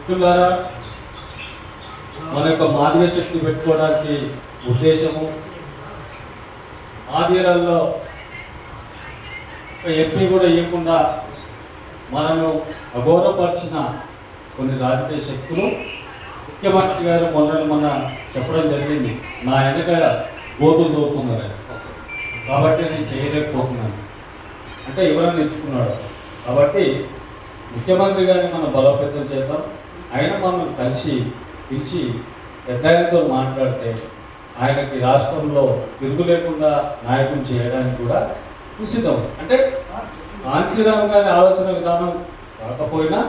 మిత్రులారా, మన యొక్క మాదిగ శక్తి పెట్టుకోవడానికి ఉద్దేశము ఆదిరాల్లో ఎంపీ కూడా ఇవ్వకుండా మనను అగౌరవపరిచిన కొన్ని రాజకీయ శక్తులు ముఖ్యమంత్రి గారు మొన్న చెప్పడం జరిగింది, నా వెనక గోతులు దోపుకున్నారు కాబట్టి నేను చేయలేకపోతున్నాను అంటే ఎవరైనా ఎంచుకున్నాడు. కాబట్టి ముఖ్యమంత్రి గారిని మనం బలోపేతం చేద్దాం. ఆయన మనం కలిసి పిలిచి పెద్దలతో మాట్లాడితే ఆయనకి రాష్ట్రంలో తిరుగు లేకుండా నాయకులు చేయడానికి కూడా ఉచితం. అంటే కాంచీరామ్ గారి ఆలోచన విధానం కాకపోయినా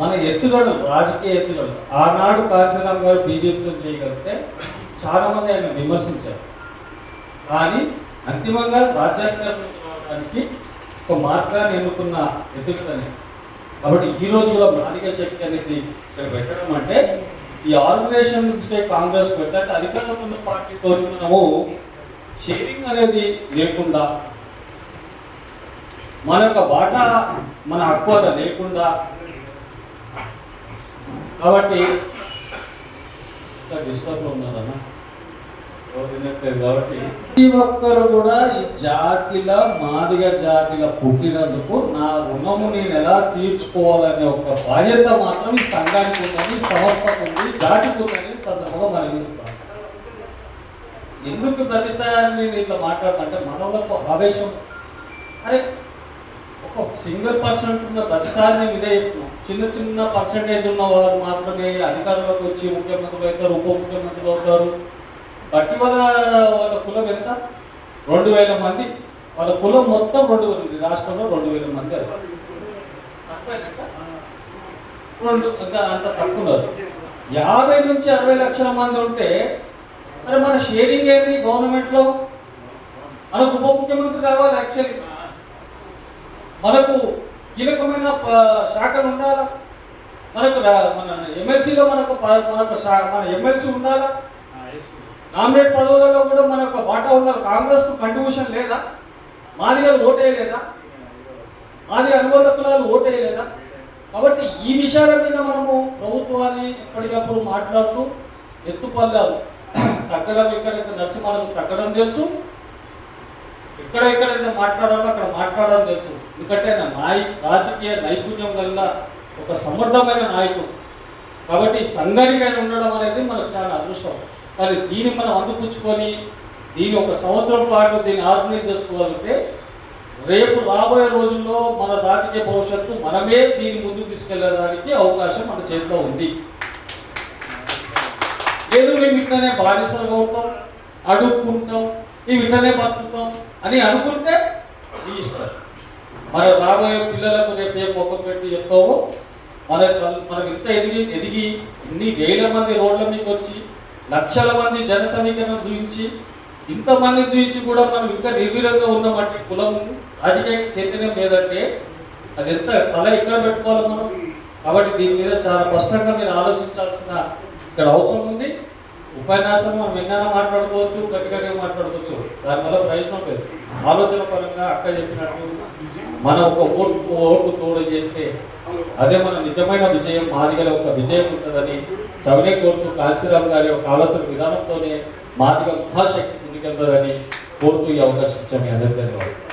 మన ఎత్తుగడలు, రాజకీయ ఎత్తుగడలు, ఆనాడు కాంచీరామ్ గారు బీజేపీతో చేయగలిగితే చాలామంది ఆయన విమర్శించారు. కానీ అంతిమంగా రాజ్యాంగానికి ఒక మార్గాన్ని ఎన్నుకున్న ఎత్తుగడని. కాబట్టి ఈ రోజు కూడా మాదిగ శక్తి అనేది ఇక్కడ పెట్టడం అంటే ఈ ఆర్గనైజేషన్ నుంచి కాంగ్రెస్ పెట్టంటే అధికారంలో ఉన్న పార్టీతో మనము షేరింగ్ అనేది లేకుండా, మన యొక్క బాటా మన హక్కు అలా లేకుండా, కాబట్టి డిస్టర్బ్లో ఉన్నారన్న కాబట్టి ప్రతి ఒక్కరు కూడా ఈ జాతిల మాదిగ జాతిల పుట్టినందుకు నా రుణము నేను ఎలా తీర్చుకోవాలనే ఒక బాధ్యత మాత్రం ఈ సంఘానికి ఉందని, సంస్థకు ఉంది, జాతికి ఉందని సందర్భంగా మనం చూస్తాం. ఎందుకు ప్రతిసారి నేను ఇట్లా మాట్లాడుతుంటే మనకు ఆవేశం, అరే ఒక సింగిల్ పర్సెంట్ ఉన్న ప్రతిసారి నేను ఇదే చెప్తున్నాను. చిన్న చిన్న పర్సంటేజ్ ఉన్న వారు మాత్రమే అధికారంలోకి వచ్చి ముఖ్యమంత్రులు అవుతారు, ఉప ముఖ్యమంత్రులు అవుతారు. బట్టి వాళ్ళ కులం ఎంత? 2000 మంది. వాళ్ళ కులం మొత్తం 2000, రాష్ట్రంలో 2000 మంది. అంత తక్కువ. 50 నుంచి 60 లక్షల మంది ఉంటే మరి మన షేరింగ్ ఏంటి గవర్నమెంట్లో? మనకు ఉప ముఖ్యమంత్రి రావాలి, యాక్చువల్లీ మనకు కీలకమైన శాఖలు ఉండాలా, మనకు మన ఎమ్మెల్సీలో మన ఎమ్మెల్సీ ఉండాలా, నామినేట్ పదవులలో కూడా మన యొక్క వాటా ఉండాలి. కాంగ్రెస్కు కంట్రిబ్యూషన్ లేదా? మాదిగలు ఓటేయలేదా? మాదిగ అనుబంధ కులాలు ఓటేయలేదా? కాబట్టి ఈ విషయాల మీద మనము ప్రభుత్వాన్ని ఎప్పటికప్పుడు మాట్లాడుతూ ఎత్తుపల్లాలు తగ్గడం, ఎక్కడైతే నరసింహాలకు తగ్గడం తెలుసు, ఎక్కడెక్కడైతే మాట్లాడాలో అక్కడ మాట్లాడడం తెలుసు. ఎందుకంటే రాజకీయ నైపుణ్యం వల్ల ఒక సమర్థమైన నాయకుడు. కాబట్టి సంఘానికి ఆయన ఉండడం అనేది మనకు చాలా అదృష్టం. కానీ దీన్ని మనం అందిపుచ్చుకొని దీన్ని ఒక సంవత్సరం పాటు దీన్ని ఆర్గనైజ్ చేసుకోవాలంటే రేపు రాబోయే రోజుల్లో మన రాజకీయ భవిష్యత్తు మనమే దీన్ని ముందుకు తీసుకెళ్ళడానికి అవకాశం మన చేతిలో ఉంది. లేదు మేము ఇట్లనే బానిసలుగా ఉంటాం, అడుక్కుంటాం, మేము ఇట్లనే బతుకుతాం అని అనుకుంటే నీ ఇష్టం. మన రాబోయే పిల్లలకు రేపు ఏ మొక్కలు పెట్టి చెప్తామో మనకు ఇంత ఎదిగి ఇన్ని వేల మంది రోడ్ల మీకు వచ్చి లక్షల మంది జన సమీకరణ చూపించి ఇంతమంది చూపించి కూడా మనం ఇంకా నిర్వీర్యంగా ఉన్నామంటే కులం రాజకీయానికి చైతన్యం లేదంటే అది ఎంత తల ఎక్కడ పెట్టుకోవాలి మనం. కాబట్టి దీని మీద చాలా స్పష్టంగా మీరు ఆలోచించాల్సిన ఇక్కడ అవసరం ఉంది. ఉపన్యాసం మనం విజ్ఞానం మాట్లాడుకోవచ్చు, గట్టిగానే మాట్లాడుకోవచ్చు, దానివల్ల ప్రయోజనం లేదు. ఆలోచన పరంగా అక్క చెప్పినట్టు మనం ఒక ఓటు తోడు చేస్తే అదే మన నిజమైన విజయం, మాదిగల ఒక విజయం ఉంటుందని చవనే కోరుతూ కాంచీరామ్ గారి యొక్క ఆలోచన విధానంతోనే మాదిగ మహాశక్తి ముందుకెళ్తుందని కోరుతూ ఈ అవకాశం ఇచ్చాము. మీ అందరికీ ధన్యవాదాలు.